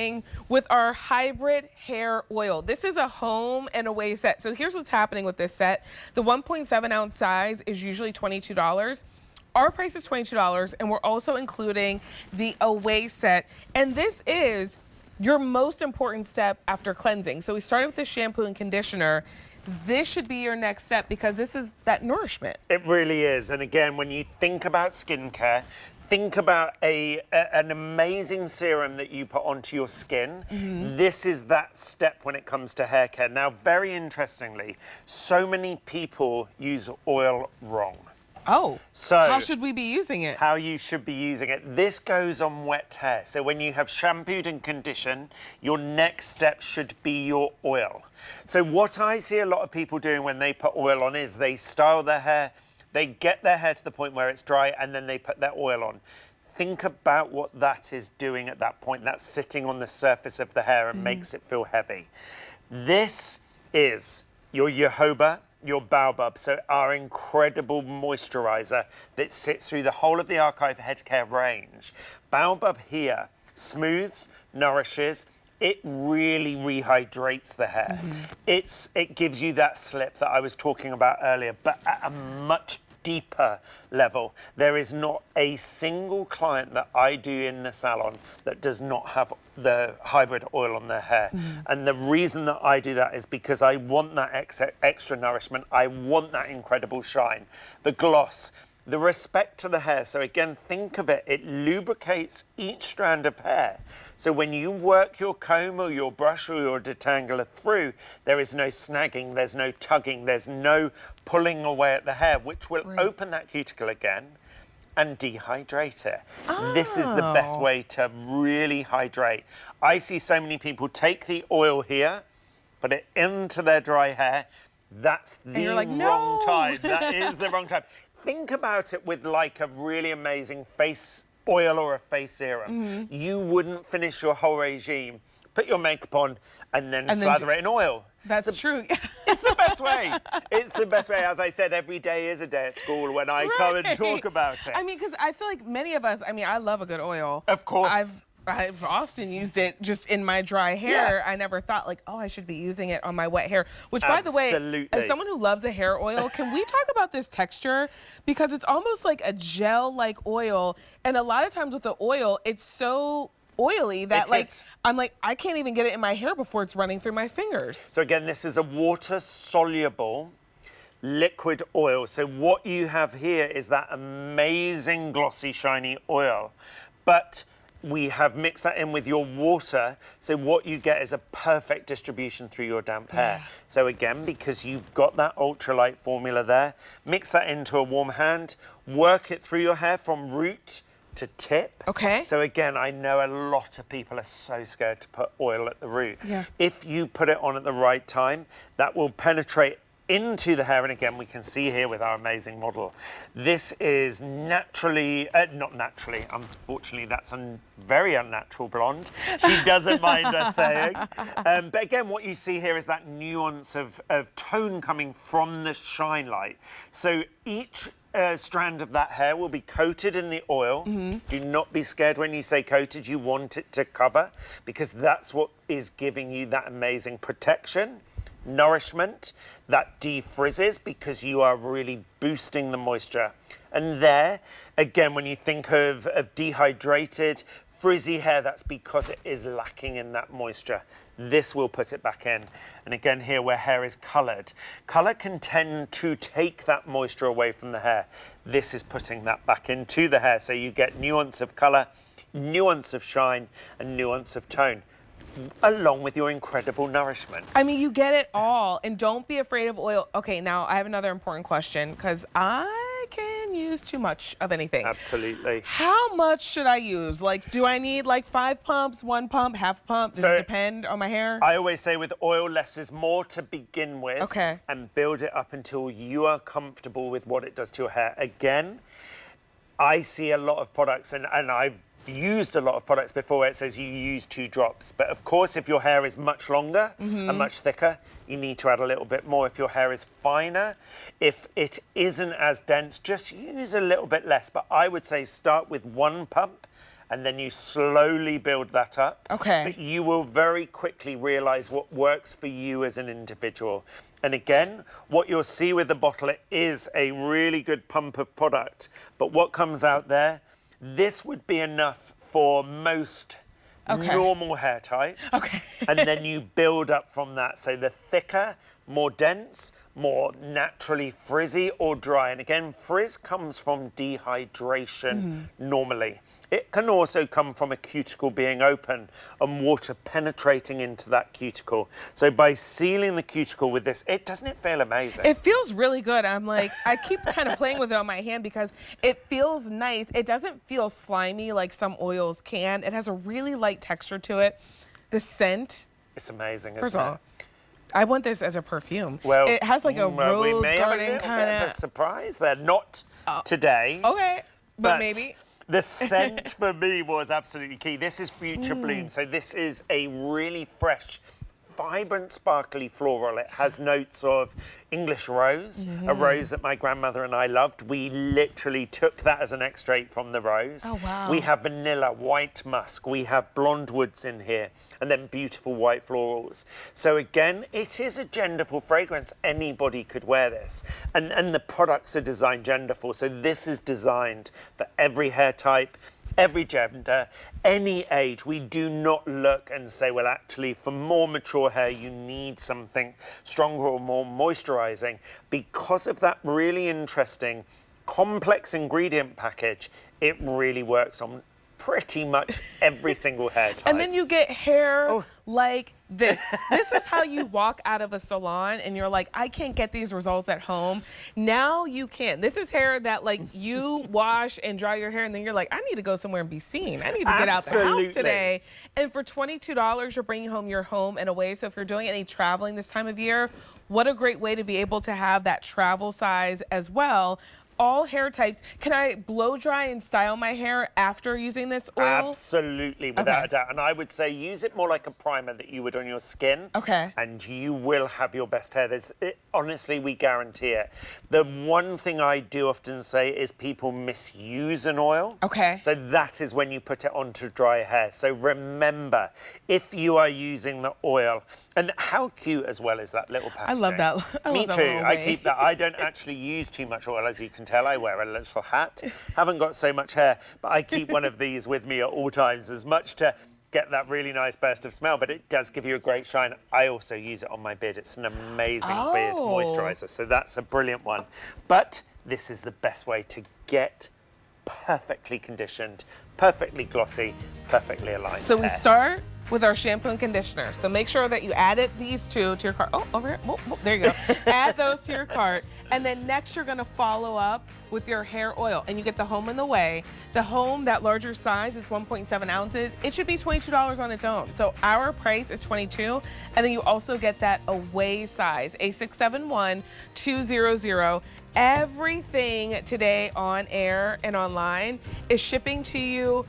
starting with our hybrid hair oil. This is a home and away set. So here's what's happening with this set. The 1.7 ounce size is usually $22. Our price is $22, and we're also including the away set. And this is your most important step after cleansing. So we started with the shampoo and conditioner. This should be your next step because this is that nourishment. It really is. And again, when you think about skincare, think about an amazing serum that you put onto your skin. This is that step when it comes to hair care. Now, very interestingly, so many people use oil wrong. Oh, so how should we be using it? How you should be using it. This goes on wet hair. So when you have shampooed and conditioned, your next step should be your oil. So what I see a lot of people doing when they put oil on is they style their hair, they get their hair to the point where it's dry, and then they put their oil on. Think about what that is doing at that point. That's sitting on the surface of the hair and makes it feel heavy. This is your jojoba, your baobab, so our incredible moisturizer that sits through the whole of the ARKIVE Headcare range. Baobab here smooths, nourishes, it really rehydrates the hair. It gives you that slip that I was talking about earlier, but at a much deeper level. There is not a single client that I do in the salon that does not have the hybrid oil on their hair. And the reason that I do that is because I want that extra nourishment. I want that incredible shine, the gloss, the respect to the hair. So again, think of it, it lubricates each strand of hair. So when you work your comb or your brush or your detangler through, there is no snagging, there's no tugging, there's no pulling away at the hair, which will open that cuticle again and dehydrate it. This is the best way to really hydrate. I see so many people take the oil here, put it into their dry hair. That's the wrong time. That is the wrong time. Think about it with like a really amazing face oil or a face serum. You wouldn't finish your whole regime, put your makeup on, and then slather it in oil. That's true. It's the best way. It's the best way. As I said, every day is a day at school when I come and talk about it. I mean, because I feel like many of us, I mean, I love a good oil. Of course. I've often used it just in my dry hair. I never thought like, oh, I should be using it on my wet hair. Which, by the way, as someone who loves a hair oil, can we talk about this texture? Because it's almost like a gel-like oil. And a lot of times with the oil, it's so oily that I'm like, I can't even get it in my hair before it's running through my fingers. So again, this is a water-soluble liquid oil. So what you have here is that amazing glossy, shiny oil. But we have mixed that in with your water, so what you get is a perfect distribution through your damp hair. So again, because you've got that ultralight formula there, mix that into a warm hand, work it through your hair from root to tip. Okay. So again, I know a lot of people are so scared to put oil at the root. If you put it on at the right time, that will penetrate into the hair, and again we can see here with our amazing model, this is naturally, not naturally, unfortunately that's a very unnatural blonde, she doesn't mind us saying, but again what you see here is that nuance of tone coming from the shine light. So each strand of that hair will be coated in the oil. Do not be scared when you say coated, you want it to cover, because that's what is giving you that amazing protection, nourishment that defrizzes, because you are really boosting the moisture. And there, again, when you think of dehydrated, frizzy hair, that's because it is lacking in that moisture. This will put it back in. And again, here where hair is coloured, colour can tend to take that moisture away from the hair. This is putting that back into the hair, so you get nuance of colour, nuance of shine, and nuance of tone, along with your incredible nourishment. I mean, you get it all, and don't be afraid of oil. Okay, now I have another important question, because I can use too much of anything. Absolutely. How much should I use? Like, do I need like 5 pumps, 1 pump, half pump? Does it depend on my hair? I always say with oil, less is more to begin with. Okay. And build it up until you are comfortable with what it does to your hair. Again, I see a lot of products, and I've used a lot of products before where it says you use 2 drops, but of course if your hair is much longer and much thicker, you need to add a little bit more. If your hair is finer, if it isn't as dense, just use a little bit less. But I would say start with 1 pump and then you slowly build that up. Okay. But you will very quickly realize what works for you as an individual. And again, what you'll see with the bottle, it is a really good pump of product. But what comes out there, this would be enough for most normal hair types. Okay. And then you build up from that. So the thicker, more dense, more naturally frizzy or dry. And again, frizz comes from dehydration normally. It can also come from a cuticle being open and water penetrating into that cuticle. So by sealing the cuticle with this, doesn't it feel amazing? It feels really good. I'm like, I keep kind of playing with it on my hand because it feels nice. It doesn't feel slimy like some oils can. It has a really light texture to it. The scent. It's amazing, First isn't of all, it? I want this as a perfume. Well, it has like a rose we may garden have a little kind bit of a surprise there. Not today. Okay, but maybe. The scent for me was absolutely key. This is Future Bloom. So this is a really fresh, vibrant, sparkly floral. It has notes of English rose, a rose that my grandmother and I loved. We literally took that as an extract from the rose. Oh, wow. We have vanilla, white musk. We have blonde woods in here, and then beautiful white florals. So again, it is a genderful fragrance. Anybody could wear this. And the products are designed genderful. So this is designed for every hair type, every gender, any age. We do not look and say, well, actually, for more mature hair, you need something stronger or more moisturizing. Because of that really interesting, complex ingredient package, it really works on pretty much every single hair type. And then you get hair like this. This is how you walk out of a salon and you're like, I can't get these results at home. Now you can. This is hair that like you wash and dry your hair and then you're like, I need to go somewhere and be seen. I need to get out the house today. And for $22, you're bringing home your home and away. So if you're doing any traveling this time of year, what a great way to be able to have that travel size as well. All hair types. Can I blow dry and style my hair after using this oil? Absolutely, without a doubt. And I would say use it more like a primer that you would on your skin. Okay. And you will have your best hair. Honestly, we guarantee it. The one thing I do often say is people misuse an oil. Okay. So that is when you put it onto dry hair. So remember, if you are using the oil, and how cute as well is that little packaging? I love that. Me too. I keep that. I don't actually use too much oil, as you can tell. I wear a little hat. Haven't got so much hair, but I keep one of these with me at all times, as much to get that really nice burst of smell, but it does give you a great shine. I also use it on my beard. It's an amazing beard moisturizer, so that's a brilliant one. But this is the best way to get perfectly conditioned, perfectly glossy, perfectly aligned So hair. we start with our shampoo and conditioner. So make sure that you added these two to your cart. Oh, over here. Oh, there you go. Add those to your cart. And then next you're gonna follow up with your hair oil. And you get the Home and the Way. The Home, that larger size, is 1.7 ounces. It should be $22 on its own. So our price is $22. And then you also get that Away size, A671200. Everything today on air and online is shipping to you